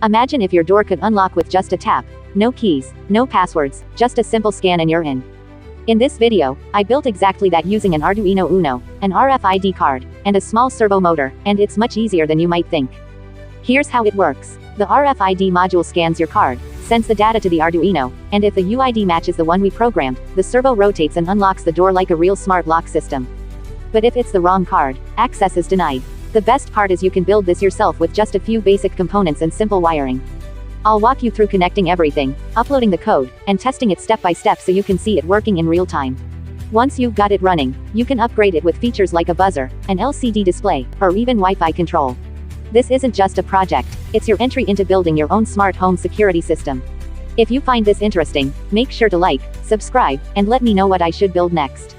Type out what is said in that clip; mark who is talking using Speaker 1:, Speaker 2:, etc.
Speaker 1: Imagine if your door could unlock with just a tap. No keys, no passwords, just a simple scan and you're in. In this video, I built exactly that using an Arduino Uno, an RFID card, and a small servo motor, and it's much easier than you might think. Here's how it works. The RFID module scans your card, sends the data to the Arduino, and if the UID matches the one we programmed, the servo rotates and unlocks the door like a real smart lock system. But if it's the wrong card, access is denied. The best part is you can build this yourself with just a few basic components and simple wiring. I'll walk you through connecting everything, uploading the code, and testing it step by step so you can see it working in real time. Once you've got it running, you can upgrade it with features like a buzzer, an LCD display, or even Wi-Fi control. This isn't just a project, it's your entry into building your own smart home security system. If you find this interesting, make sure to like, subscribe, and let me know what I should build next.